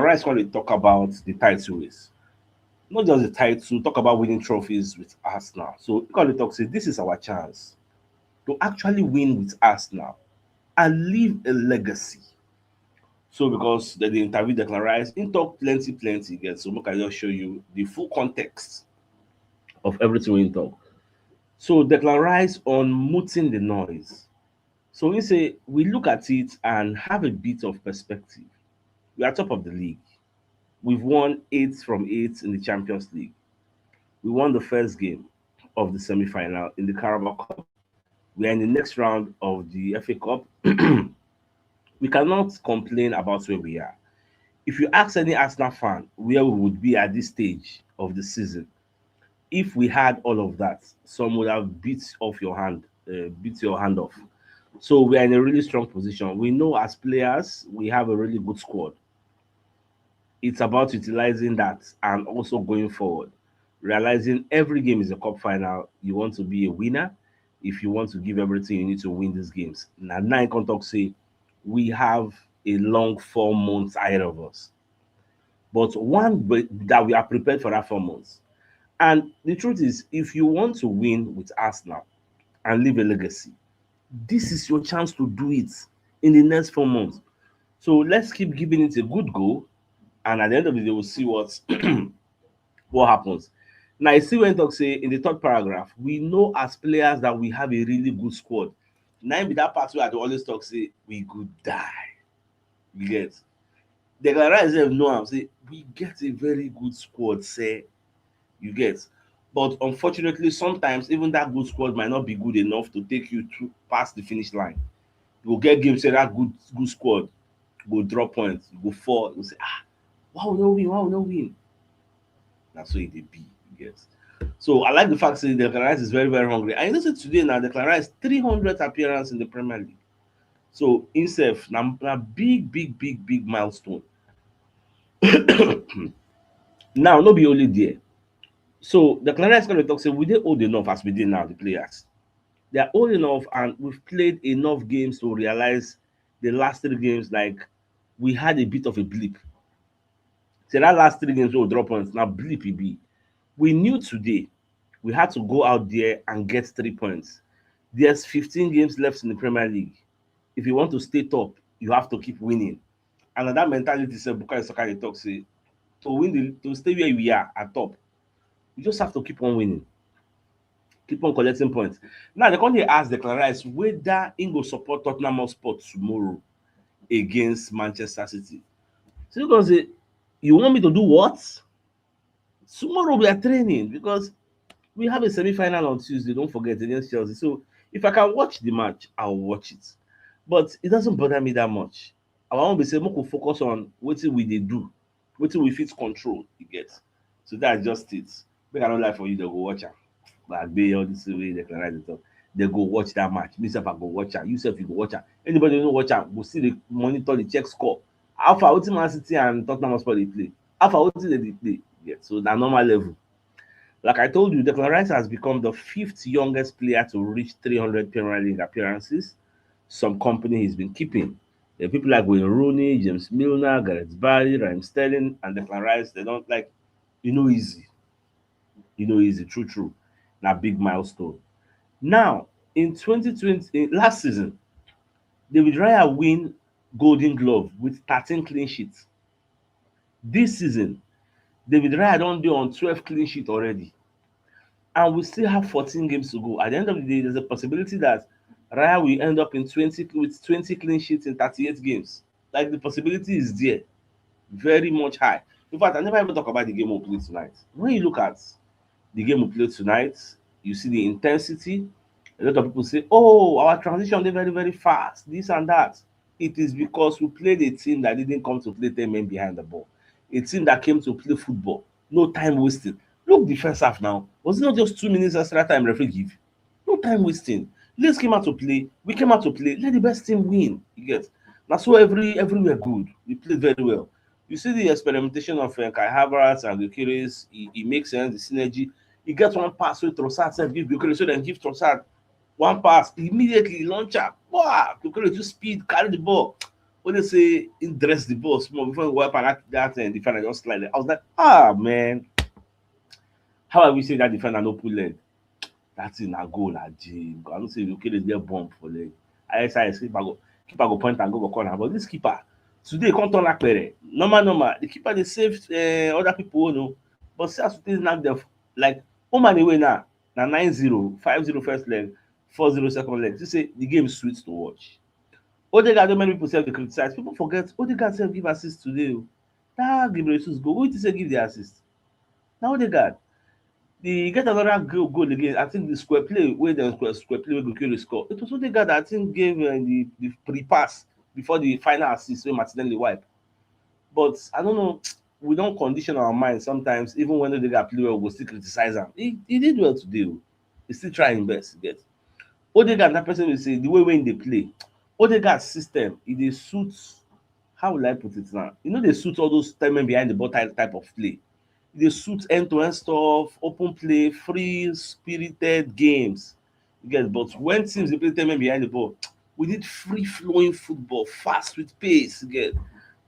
Rice when they talk about the title race, not just the title, talk about winning trophies with Arsenal. So because they talk say this is our chance to actually win with Arsenal and leave a legacy. So because they interview Declan Rice, he talk plenty again. So make I just show you the full context of everything we talk. So Declan Rice on muting the noise. So we say we look at it and have a bit of perspective. We are top of the league. We've won 8 from 8 in the Champions League. We won the first game of the semi-final in the Carabao Cup. We are in the next round of the FA Cup. We cannot complain about where we are. If you ask any Arsenal fan where we would be at this stage of the season, if we had all of that, some would have beat your hand off. So we are in a really strong position. We know as players we have a really good squad. It's about utilizing that and also going forward, realizing every game is a cup final. You want to be a winner. If you want to give everything, you need to win these games. Now, nine contact say we have a long 4 months ahead of us, but that we are prepared for that 4 months. And the truth is, if you want to win with Arsenal and leave a legacy, this is your chance to do it in the next 4 months. So let's keep giving it a good go, and at the end of the day, we'll see what happens. Now, I see when talk say in the third paragraph, we know as players that we have a really good squad. Now, be that part where I dey always talk say we could die. You get the guys know am say we get a very good squad, say you get. But unfortunately, sometimes even that good squad might not be good enough to take you through past the finish line. You go get games say that good squad go drop points, you go fall, you go say, why we no win? Why we no win? That's what it dey be, you get. So I like the fact that Declan Rice is very, very hungry. And you know, say today now Declan Rice 300th appearance in the Premier League. So himself na big milestone. Now, no be only there. So Declan Rice going to talk say we dey old enough as we dey now, the players. They are old enough and we've played enough games to realize the last 3 games, like we had a bit of a blip. So that last 3 games will drop points. Now blip it be. We knew today we had to go out there and get 3 points. There's 15 games left in the Premier League. If you want to stay top, you have to keep winning. And that mentality say Bukayo Saka dey talk say to stay where we are at top, you just have to keep on winning, keep on collecting points. Now they come dey ask Declan Rice whether he go support Tottenham Hotspur tomorrow against Manchester City. So you gonna say, you want me to do what? Tomorrow we are training because we have a semi-final on Tuesday, don't forget, against Chelsea. So if I can watch the match, I'll watch it. But it doesn't bother me that much. I want to say make we focus on wetin we dey do, wetin we fit control, you get. So that's just it. Make I no lie for you, they go watch am. But be all this way they can write it up. They go watch that match. Me sef I go watch am. You sef you go watch am. Anybody wey no watch am go see the monitor, the check score. How far wetin Man City and Tottenham Hotspur dey play? How far wetin they dey play? Yeah, so na normal level. Like I told you, Declan Rice has become the 5th youngest player to reach 300 Premier League appearances. Some company he's been keeping. There are people like Wayne Rooney, James Milner, Gareth Barry, Raheem Sterling, and Declan Rice. They don't like, easy. Easy, true. Now big milestone. Now, in 2020, last season, David Raya win Golden Glove with 13 clean sheets. This season, David Raya don dey on 12 clean sheet already. And we still have 14 games to go. At the end of the day, there's a possibility that Raya will end up with 20 clean sheets in 38 games. Like the possibility is there, very much high. In fact, I never even talk about the game we play tonight. When you look at the game we played tonight, you see the intensity. A lot of people say, oh, our transition dey very, very fast, this and that. It is because we played a team that didn't come to play 10 men behind the ball. A team that came to play football. No time wasting. Look the first half now. Was it not just 2 minutes extra time referee give? No time wasting. Leeds came out to play. We came out to play. Let the best team win. You get. That's why everywhere good. We played very well. You see the experimentation of Kai Havertz and Gyökeres. It makes sense. The synergy. He gets one pass with Trossard, self give Gyökeres, so then give Trossard one pass. Immediately launch up. Wow! Gyökeres just speed, carry the ball. when they say he dress the ball small before he wipe and that defender just slide. I was like, ah man, how I wish say that defender no pull leg. That thing na goal na gym. I don't say you kill get bomb for leg. I say keeper go point and go for corner. But this keeper today can't turn like pere. Normal. The keeper they save other people, you know. But see as today knock them like home and away now. Na 9-0, 5-0 first leg, 4-0 second leg. You say the game is sweet to watch. Odegaard, many people say they criticize. People forget Odegaard self give assist today. Oh. That Gabriel Jesus go. Who it say give the assist? Now Odegaard. The get another goal again. I think the square play where the square play where Gokiri score. It was Odegaard that I think gave the pre-pass before the final assist when Martinelli wipe. But I don't know. We don't condition our mind sometimes. Even when Odegaard play well, we still criticize him. He did well today. Oh. He still trying best. Get Odegaard. That person will say the way when they play. Odegaard's system. It dey suit. How will I put it now? You know they suit all those time behind the ball type of play. They suit end-to-end stuff, open play, free spirited games. You get but when teams dey play 10 men behind the ball, we need free flowing football, fast with pace. You get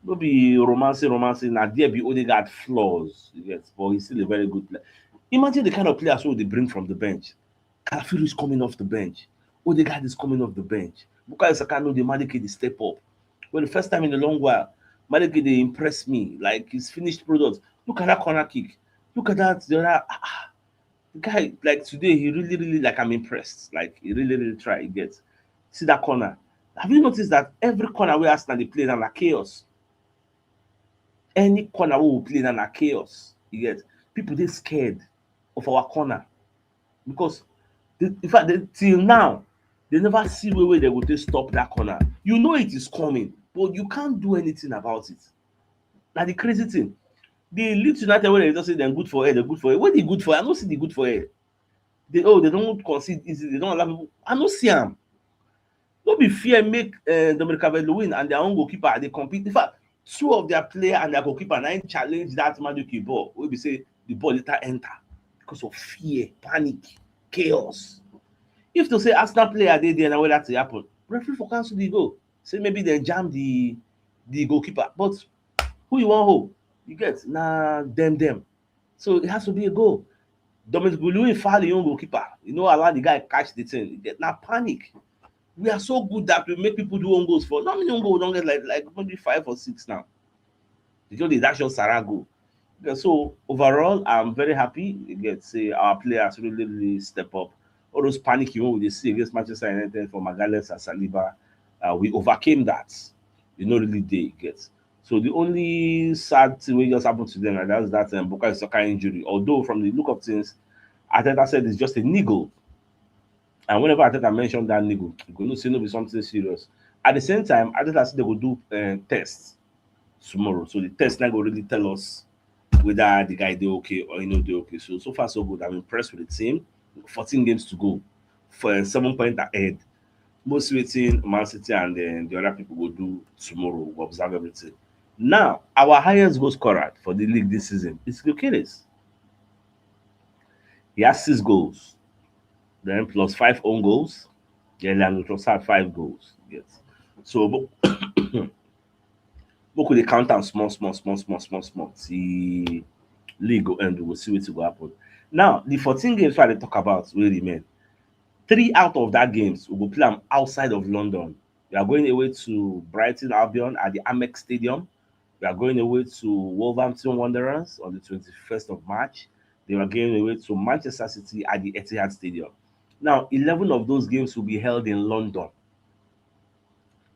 no be romancing. Na there be Odegaard flaws. You get but he's still a very good player. Imagine the kind of players wey they bring from the bench. Kalafiori is coming off the bench. Odegaard is coming off the bench. Bukayo Saka no dey Madueke dey step up. Well, the first time in a long while, Madueke dey impress me. Like his finished product. Look at that corner kick. Look at that. The other the guy like today, he really like I'm impressed. Like he really try. He gets see that corner. Have you noticed that every corner we Arsenal they play now na chaos? Any corner we will play now na chaos. You get people they scared of our corner because in fact till now they never see where they go to stop that corner. You know it is coming, but you can't do anything about it. Now the crazy thing, the Leeds United wey dem just say dem good for head, dem good for head. Wey dey good for head? I no see the good for head. They don't concede easy, they don't allow people. I no see am. No be fear make Dominic Calvert-Lewin and their own goalkeeper dey compete. In fact, two of their player and their goalkeeper na im challenge that Madueke ball wey be say the ball later enter because of fear, panic, chaos. If to say Arsenal player dey there na where that thing happen, referee for cancel the goal. Say maybe dem jam the goalkeeper, but who you wan hold? You get na them. So it has to be a goal. Dominic Calvert-Lewin foul im own goalkeeper. You know, allow the guy catch the thing. You get na panic. We are so good that we make people do own goals for. How many own goals we don get like maybe 5 or 6 now? You know, that's just Sarah goal. Yeah, so overall, I'm very happy. You get say our players really step up. All those panic you know we dey see against Manchester United for Magalhaes and Saliba, we overcame that. You know, really dey get. So the only sad thing wey just happen to them, and that's that Bukayo Saka injury. Although from the look of things, Arteta said it's just a niggle. And whenever Arteta mentioned that niggle, you go know say no be something serious. At the same time, Arteta said they go do tests tomorrow. So the test now go really tell us whether the guy dey okay or dey okay. So far so good. I'm impressed with the team. 14 games to go for 7 point ahead. Most waiting Man City and then the other people will do tomorrow. We'll observe everything. Now, our highest goal scorer for the league this season is Gyökeres. He has 6 goals. Then plus 5 own goals. Yeah, Leandro Trossard 5 goals. Yes. So we could count am small. See league go end. We'll see what will happen. Now, the 14 games wey I dey talk about will remain. 3 out of that games we go play am outside of London. We are going away to Brighton Albion at the Amex Stadium. We are going away to Wolverhampton Wanderers on the 21st of March. They are going away to Manchester City at the Etihad Stadium. Now, 11 of those games will be held in London,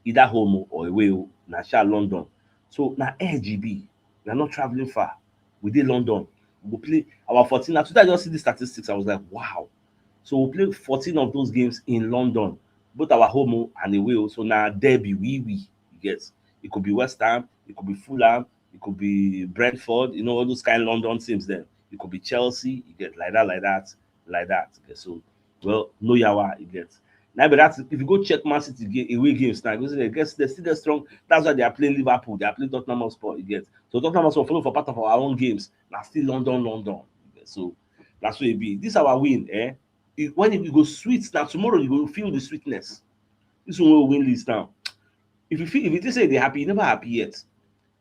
either home or away, na London. So, na LGB. We are not traveling far. We dey London. We go play our 14. Now, today I just see the statistics. I was like, wow. So, we'll play 14 of those games in London, both our home and away. So, now derby, we. Yes. It could be West Ham, it could be Fulham, it could be Brentford, you know, all those kind of London teams then. It could be Chelsea, you get like that. Okay, so, well, no yawa, you get. Now, but that's if you go check Man City away games now, because they still get strong. That's why they are playing Liverpool, they are playing Tottenham Hotspur, you get. So Tottenham Hotspur follow for part of our own games. Now still London. So that's what it be. This is our win, eh? When it go sweet now, tomorrow you will feel the sweetness. This one will win this now. if you say they're happy, you never happy yet.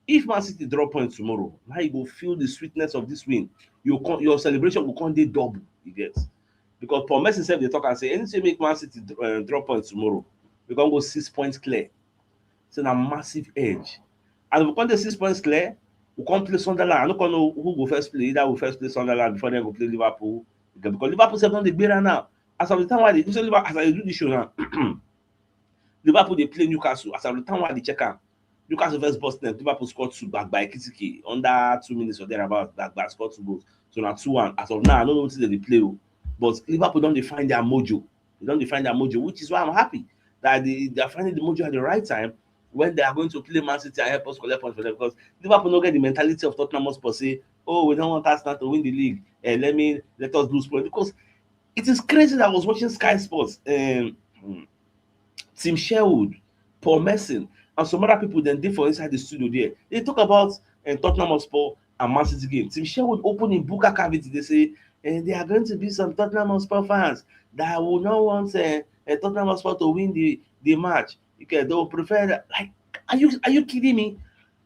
If Man City drop points tomorrow, now you go feel the sweetness of this win. Your celebration will come dey double. You get, because Paul Messi said they talk and say anything make Man City drop points tomorrow, we can go 6 points clear. It's a massive edge. And if we come dey 6 points clear, we come play Sunderland. I no come know who go first play. Either we first play Sunderland before then go play Liverpool. Because Liverpool sef don dey gbera now. As of the time why they do Liverpool, as I do this show now, Liverpool dey play Newcastle. As of the time why they check am, Newcastle first burst net. Liverpool scored two back by Ekitike under 2 minutes or thereabout. Back scored two goals. So now 2-1. As of now, I don't know wetin dem dey play o. But Liverpool don dey find their mojo. They don dey find their mojo, which is why I'm happy that they are finding the mojo at the right time when they are going to play Man City and help us collect points for them. Because Liverpool no get the mentality of Tottenham Hotspur say, oh, we don't want Arsenal to win the league, and let us lose points. Because it is crazy that I was watching Sky Sports, Tim Sherwood, Paul Merson, and some other people then did for inside the studio there. They talk about Tottenham Hotspur and Man City game. Tim Sherwood opened in Booker cavity. They say there are going to be some Tottenham Hotspur fans that will not want Tottenham Hotspur to win the match. Okay, they will prefer that. Like, are you kidding me?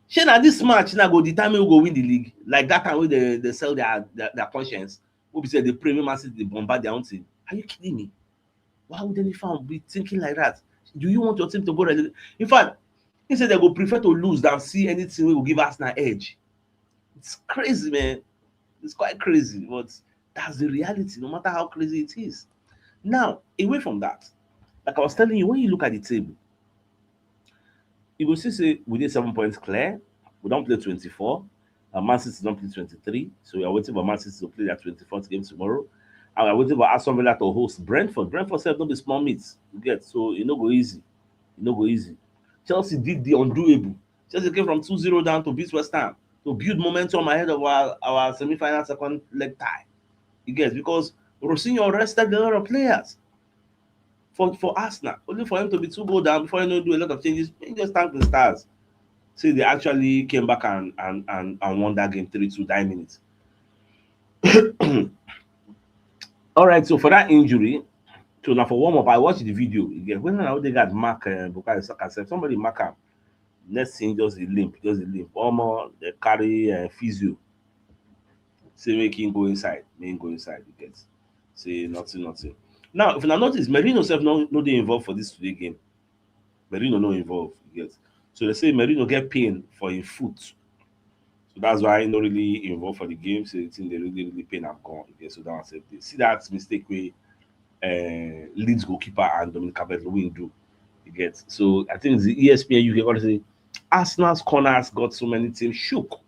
Shey na this match now go determine who go win the league. Like that time when they sell their conscience. Who be say they pray Man City they bombard their own team. Are you kidding me? Why would any fan be thinking like that? Do you want your team to go relegation? In fact, he said they go prefer to lose than see anything wey will give Arsenal edge. It's crazy, man. It's quite crazy, but that's the reality, no matter how crazy it is. Now, away from that, like I was telling you, when you look at the table, you go see say we did 7 points clear. We don't play 24. Man City don't play 23. So we are waiting for Man City to play their 24th game tomorrow. And we are waiting for Aston Villa to host Brentford. Brentford self don't be small meats. You get, so it no go easy. It no go easy. Chelsea did the undoable. Chelsea came from 2-0 down to beat West Ham to build momentum ahead of our semi-final second leg tie. You get, because Rosinho rested a lot of players for Arsenal, only for him to be 2 goals down before he do a lot of changes. He just thanked the stars. See, they actually came back and won that game 3-2 9 minutes. All right, so for that injury, so now for warm up, I watched the video. Again, when they got Mark Bukayo Saka said somebody mark him. Next thing, just a limp. Almost they carry physio. Say make him go inside. Make him go inside. You get. Say nothing. Now, if you notice, Merino self no dey involved for this today game. Merino no involved. You get. So they say Merino get pain for his foot. So that's why he not really involved for the game. So the thing they really pain am gone. You get. So that one said they see that mistake where Leeds goalkeeper and Dominic Calvert-Lewin do. You get. So I think the ESPN UK got to say Arsenal's corners got so many teams shook.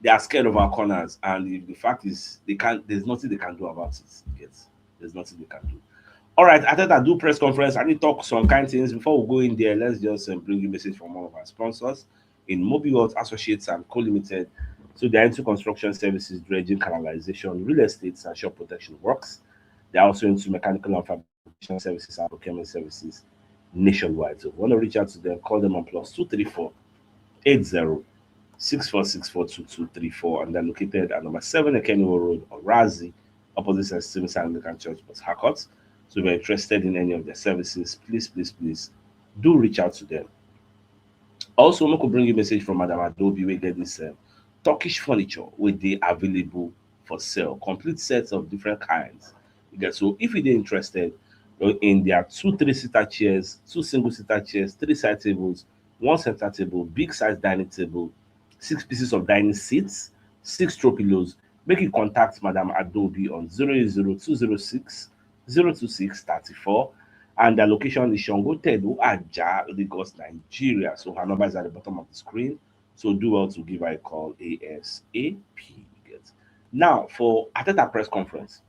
They are scared of our corners, and the fact is they can't. There's nothing they can do about it. Yes, there's nothing they can do. All right, Arteta do press conference. I need to talk some kind of things before we go in there. Let's just bring you a message from one of our sponsors in Mobile World Associates and Co Limited. So they are into construction services, dredging, canalization, real estate, and shop protection works. They are also into mechanical and fabrication services and procurement services nationwide. So if you want to reach out to them, call them on +234 80 646422234, and they're located at number 7 Ekeniwo Road, Orazi, opposite St. Stephen's Anglican Church, Port Harcourt. So if you're interested in any of their services, please do reach out to them. Also, I could bring you a message from Madam Adobe. We get this Turkish furniture with the available for sale, complete sets of different kinds. You get, so if you're interested in their 2 3-seater chairs, 2 single-seater chairs, 3 side tables, 1 center table, big size dining table, 6 pieces of dining seats, 6 throw pillows, make you contact Madam Adobe on 00206 026 34, and the location is Shongo Tedu, Aja, Lagos, Nigeria. So her number is at the bottom of the screen. So do well to give her a call ASAP. Now for Arteta press conference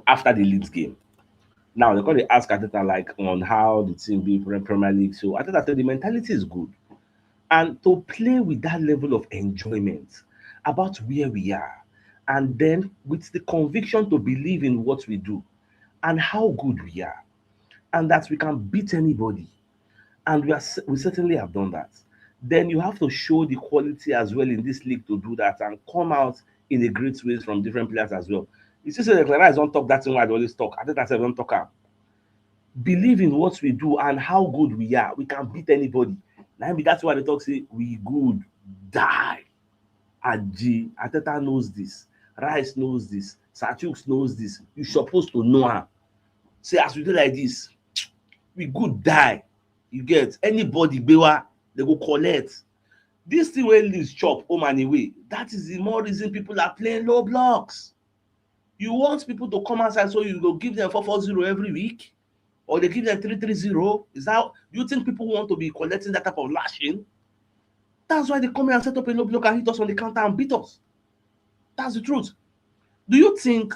after the Leeds game. Now they're going to ask Arteta like on how the team be Premier League. So Arteta said the mentality is good, and to play with that level of enjoyment about where we are, and then with the conviction to believe in what we do and how good we are, and that we can beat anybody, and we certainly have done that. Then you have to show the quality as well in this league to do that and come out in a great ways from different players as well. You see, so the guys don't talk that thing why I always talk. I think that's don't talk. believe in what we do and how good we are, we can beat anybody. Now that's why they talk say we good die. Aji Arteta knows this. Rice knows this. CHUKS knows this. You supposed to know am. Say as we do like this, we good die. You get anybody gbewa, they go collect. This thing wey Leeds chop home and away, that is the more reason people are playing low blocks. You want people to come outside so you go give them 4-4-0 every week, or they give them 3-3-0. Is that, do you think people want to be collecting that type of lashing? That's why they come here and set up a low block and hit us on the counter and beat us. That's the truth. Do you think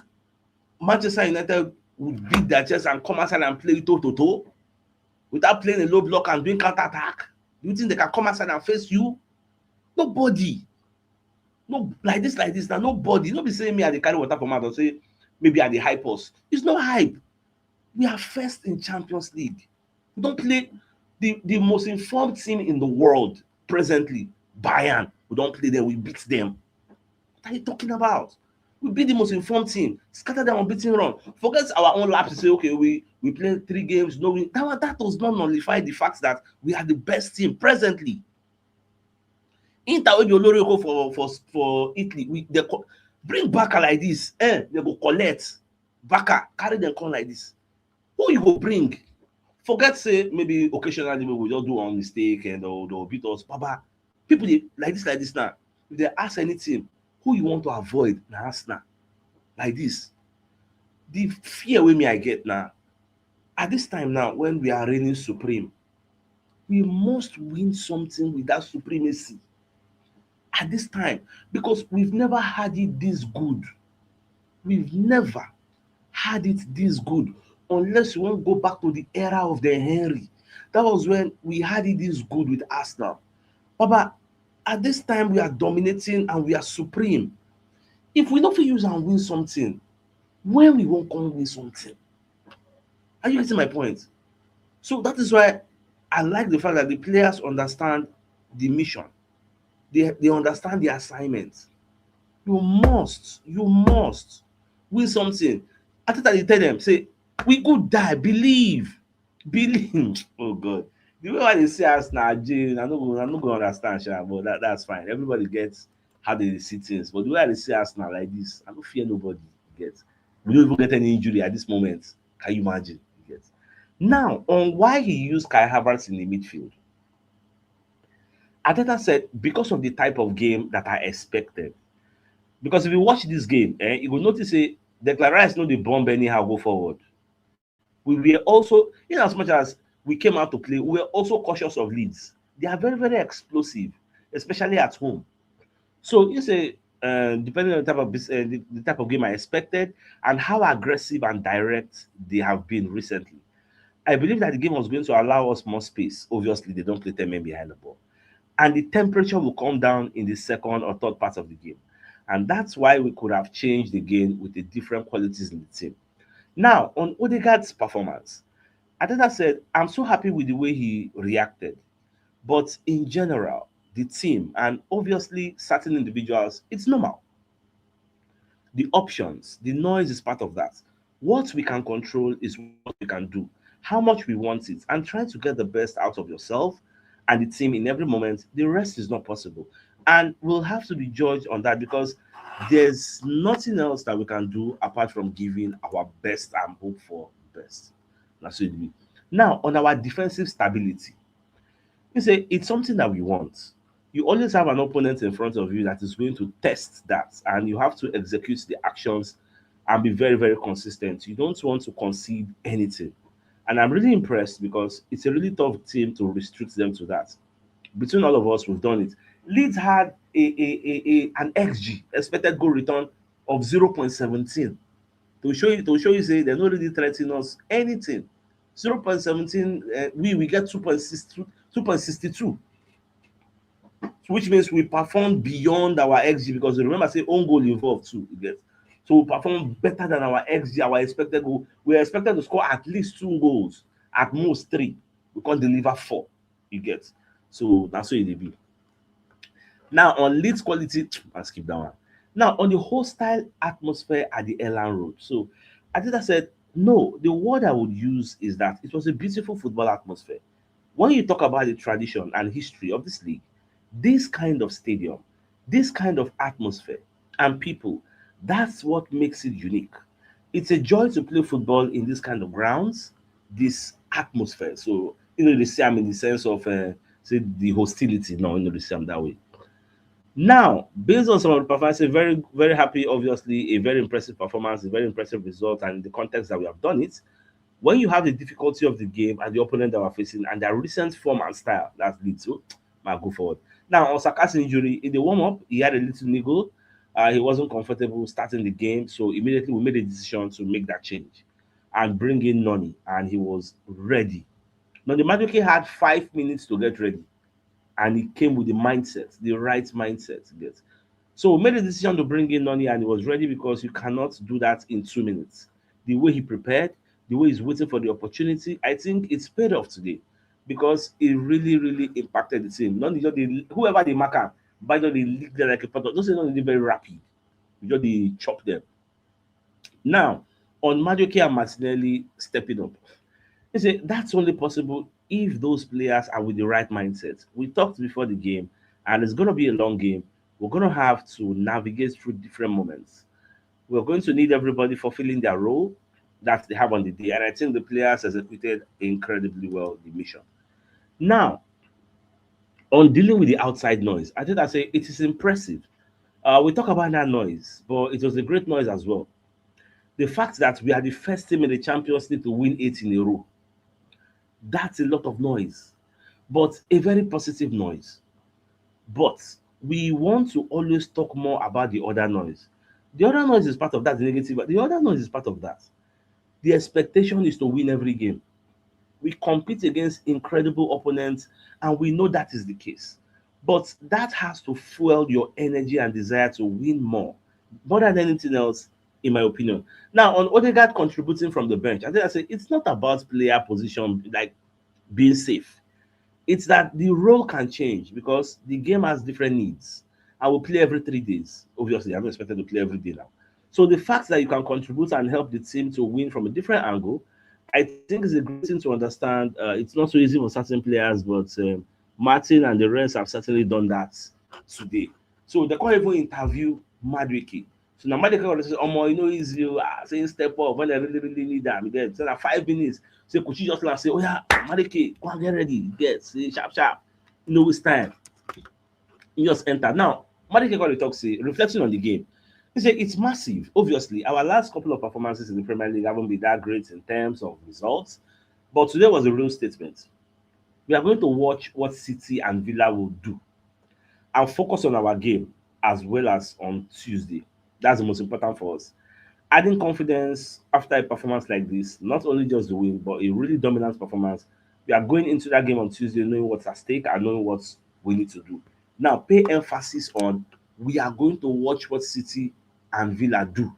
Manchester United would beat their chest and come outside and play toe to toe without playing a low block and doing counter attack? Do you think they can come outside and face you? Nobody. No, like this. Now nobody. Nobody say me I dey carry water for mouth or say maybe I dey hype us. It's not hype. We are first in Champions League. We don't play the most informed team in the world presently. Bayern. We don't play them. We beat them. What are you talking about? We beat the most informed team, scatter them unbeaten run. Forget our own laps to say, okay, we played 3 games, no win. That does not nullify the fact that we are the best team presently. Inter wey be olorioko for Italy, they bring Baka like this, they go collect Baka, carry them come like this. Who you go bring? Forget say maybe occasionally we will just do one mistake and they'll beat us. Baba, people dey like this now. If they ask any team, who you want to avoid, na Arsenal. Like this. The fear wey me I get now, at this time now when we are reigning supreme, we must win something with that supremacy. At this time, because we've never had it this good. We've never had it this good, unless you want to go back to the era of the Henry. That was when we had it this good with Arsenal. Baba, at this time we are dominating and we are supreme. If we no fit use and win something, when we wan come win something? Are you getting my point? So that is why I like the fact that the players understand the mission. They understand the assignment. You must win something. Arteta dey tell them say we go die, believe. Oh God, the way why they say us na Jane, I no go understand sha, but that's fine. Everybody gets how they see things, but the way I dey see us now like this, I no fear nobody. Get, we don't even get any injury at this moment. Can you imagine? Get. Now on why he used Kai Havertz in the midfield, Arteta said because of the type of game that I expected. Because if you watch this game, you will notice Declan Rice no dey bomb anyhow go forward. We were also, in as much as we came out to play, we were also cautious of Leeds. They are very, very explosive, especially at home. So you say, depending on the type of game I expected and how aggressive and direct they have been recently, I believe that the game was going to allow us more space. Obviously, they don't play 10 men behind the ball. And the temperature will come down in the second or third part of the game. And that's why we could have changed the game with the different qualities in the team. Now, on Odegaard's performance, Arteta said, I'm so happy with the way he reacted. But in general, the team and obviously certain individuals, it's normal. The options, the noise is part of that. What we can control is what we can do, how much we want it, and try to get the best out of yourself and the team in every moment. The rest is not possible. And we'll have to be judged on that because there's nothing else that we can do apart from giving our best and hope for best. That's what it be. Now, on our defensive stability, you say it's something that we want. You always have an opponent in front of you that is going to test that, and you have to execute the actions and be very, very consistent. You don't want to concede anything. And I'm really impressed because it's a really tough team to restrict them to that. Between all of us, we've done it. Leeds had an XG, expected goal return, of 0.17. To show you say they're not really threatening us anything. 0.17, we get 2.62, which means we performed beyond our XG because remember, say own goal involved too. You get, so we performed better than our XG, our expected goal. We are expected to score at least 2 goals, at most 3. We can't deliver 4. You get, so that's what it be. Now on Leeds quality, I skip that one. Now on the hostile atmosphere at the Elland Road. So Arteta said No, the word I would use is that it was a beautiful football atmosphere. When you talk about the tradition and history of this league, this kind of stadium, this kind of atmosphere and people, that's what makes it unique. It's a joy to play football in this kind of grounds, this atmosphere. So, the same in the sense of, say, the hostility. No, the same that way. Now, based on some of the performances, very, very happy, obviously, a very impressive performance, a very impressive result, and the context that we have done it. When you have the difficulty of the game and the opponent that we're facing and their recent form and style, that's leads to might go forward. Now, on Saka's injury, in the warm up, he had a little niggle. He wasn't comfortable starting the game, so immediately we made a decision to make that change and bring in Noni, and he was ready. Now, the Madueke had 5 minutes to get ready, and he came with the mindset, the right mindset to get. So we made a decision to bring in Noni, and he was ready because you cannot do that in 2 minutes. The way he prepared, the way he's waiting for the opportunity, I think it's paid off today because it really, really impacted the team. Not just whoever they mark up, but they lick them like a pot. Those are not really very rapid. You just they chop them. Now, on Madueke and Martinelli stepping up, you say that's only possible if those players are with the right mindset. We talked before the game, and it's going to be a long game. We're going to have to navigate through different moments. We're going to need everybody fulfilling their role that they have on the day, and I think the players executed incredibly well the mission. Now, on dealing with the outside noise, I think I say it is impressive. We talk about that noise, but it was a great noise as well. The fact that we are the first team in the Champions League to win 8 in a row, that's a lot of noise, but a very positive noise. But we want to always talk more about the other noise. The other noise is part of that, the negative, but the other noise is part of that. The expectation is to win every game. We compete against incredible opponents, and we know that is the case. But that has to fuel your energy and desire to win more than anything else, in my opinion. Now, on Odegaard contributing from the bench, I think I say it's not about player position, like being safe. It's that the role can change because the game has different needs. I will play every 3 days. Obviously, I'm not expected to play every day now. So the fact that you can contribute and help the team to win from a different angle, I think is a great thing to understand. It's not so easy for certain players, but Martin and the rest have certainly done that today. So they can't even interview Madwiki. So now Madwiki will say, "Oh, easy, saying step up when they really, really need them." You get so that 5 minutes. So could you just like say, "Oh yeah, Madwiki, go and get ready, get say sharp, sharp." It's time. You just enter. Now, Madwiki got to talk, say, reflecting on the game. He said it's massive. Obviously, our last couple of performances in the Premier League haven't been that great in terms of results, but today was a real statement. We are going to watch what City and Villa will do and focus on our game as well as on Tuesday. That's the most important for us. Adding confidence after a performance like this, not only just the win, but a really dominant performance. We are going into that game on Tuesday knowing what's at stake and knowing what we need to do. Now, pay emphasis on we are going to watch what City and Villa do.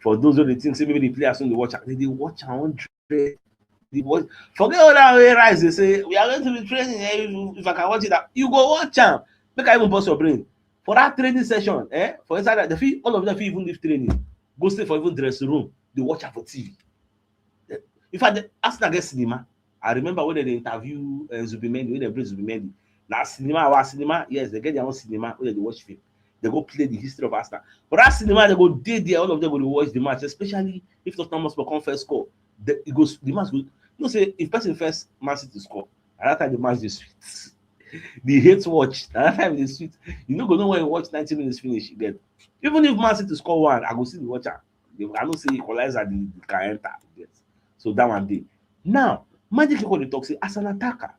For those who they think say maybe the players when they watch, they watch 100. They watch, forget all that way rise. They say we are going to be training. If I can watch it, you go watch am. Make I even bust your brain for that training session. For inside that, the feel all of them feel even leave training, go stay for even dressing room. They watch am for TV. In fact, the Arsenal get cinema. I remember when they interview Zubimendi, when they bring Zubimendi. Now cinema, our cinema, yes, they get their own cinema where they watch film. They go play the history of Arsenal. But that cinema, they go dey there, all of them go watch the match, especially if Tottenham Hotspur come first score. The match go. Say if person first Man City score, at that time the match dey sweet. The hate watch, at that time dey sweet. You no go know when you watch 90 minutes finish again. Even if Man City score one, I go see the watcher. I know say equalizer the can enter. Yes. So that one dey. Now, Magic Pipo dey talk say as an attacker,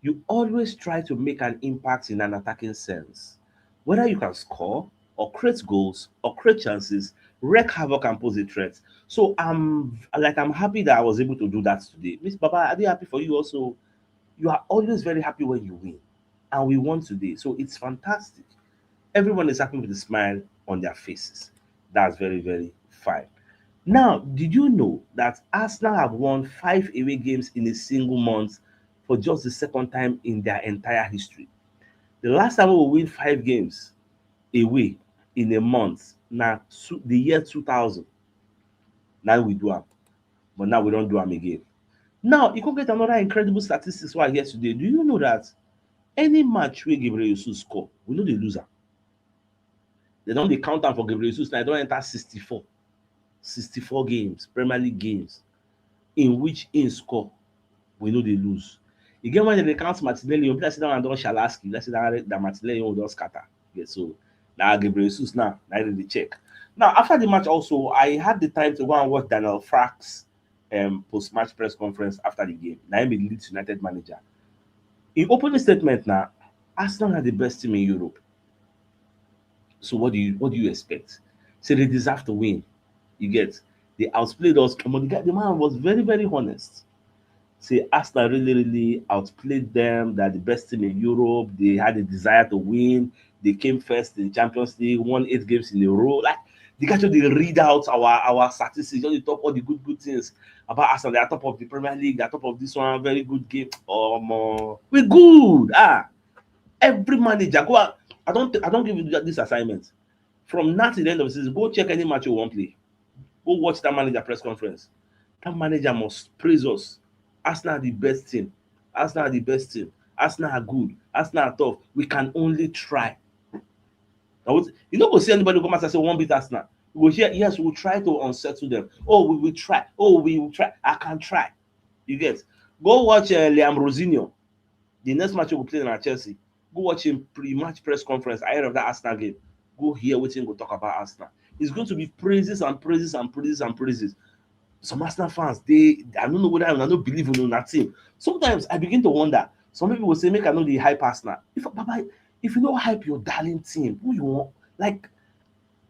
you always try to make an impact in an attacking sense. Whether you can score or create goals or create chances, wreak havoc and pose a threat. So I'm happy that I was able to do that today. Miss Baba, are they happy for you also? You are always very happy when you win. And we won today. So it's fantastic. Everyone is happy with a smile on their faces. That's very, very fine. Now, did you know that Arsenal have won 5 away games in a single month for just the second time in their entire history? The last time we win 5 games away in a month, now the year 2000. Now we do them, but now we don't do them again. Now you can get another incredible statistics why here today. Do you know that any match where Gabriel Jesus score, we know the loser. They don't they count am for Gabriel Jesus now. They don't enter 64 games, Premier League games, in which in score, we know they lose. You get when they count Martinelli, let's say that one don Shalaski, let's say that Martinelli will don scatter. Yeah, so now Gabriel Jesus now, I did the check. Now after the match also, I had the time to go and watch Daniel Frack's post-match press conference after the game. Now I'm the Leeds United manager. In opening statement now, Arsenal are the best team in Europe. So what do you expect? Say they deserve to win. You get they outplayed us. Come on, the man was very, very honest. Say Arsenal really, really outplayed them. They're the best team in Europe. They had a desire to win. They came first in Champions League, won 8 games in a row. Like they got to read out our statistics, just talk all the good things about Arsenal. They are top of the Premier League. They are top of this one. Very good game. We good. Every manager go out. I don't give you this assignment. From now to the end of the season, go check any match you want play. Go watch that manager press conference. That manager must praise us. Arsenal are the best team. Arsenal are the best team. Arsenal are good. Arsenal are tough. We can only try. You don't go see anybody come and say, "One beat Arsenal." You go hear, yes, we'll try to unsettle them. Oh, we will try. Oh, we will try. I can try. You get. Go watch Liam Rosinho. The next match we will play in Chelsea. Go watch him pre-match press conference ahead of that Arsenal game. Go hear what him go talk about Arsenal. It's going to be praises and praises and praises and praises. Some Arsenal fans, I don't know whether I don't believe in that team. Sometimes I begin to wonder. Some people will say, make I know the hype Arsenal. If you don't hype your darling team, who you want? Like,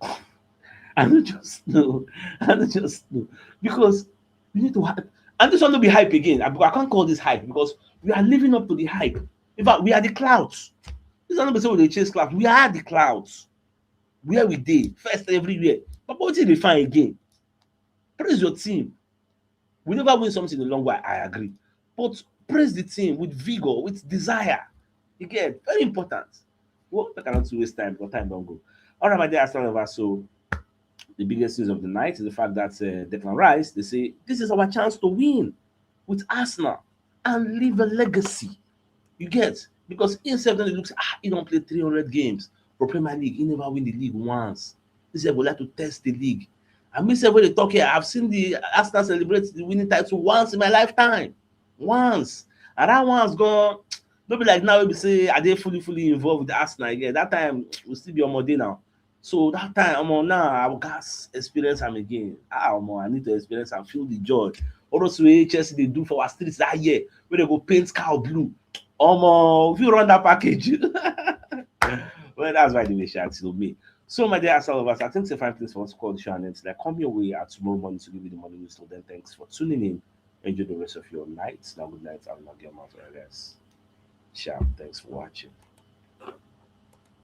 I don't just know. I don't just know. Because you need to hype. And this one to be hype again. I can't call this hype because we are living up to the hype. In fact, we are the clouds. This is not say we chase clouds. We are the clouds. Where we dey first everywhere. But what did they find again? Praise your team. We never win something in the long while, I agree. But praise the team with vigor, with desire. Again, very important. Well, I cannot waste time because time don't go. All right, my dear Arsenal lovers. So the biggest news of the night is the fact that Declan Rice, they say this is our chance to win with Arsenal and leave a legacy. You get because himself then it looks he don't play 300 games for Premier League. He never win the league once. He said we like to test the league. I mean, say when they talk here, I've seen the Arsenal celebrate the winning title once in my lifetime. Once. And that one's gone. Don't be like now we say are they fully involved with the Arsenal again. That time will still be on day now. So that time I'm on now I will gas experience them again. I need to experience and feel the joy. All those way Chelsea they do for our streets that year where they go paint cow blue. If you run that package. Well, that's why they wish to me. So, my dear Arsenal lovers, I think it's a fine place for us to call the show and it's like come your way at tomorrow morning to give you the morning news. So then, thanks for tuning in. Enjoy the rest of your night. Now, good night. I'm not getting out of guys. Ciao. Thanks for watching.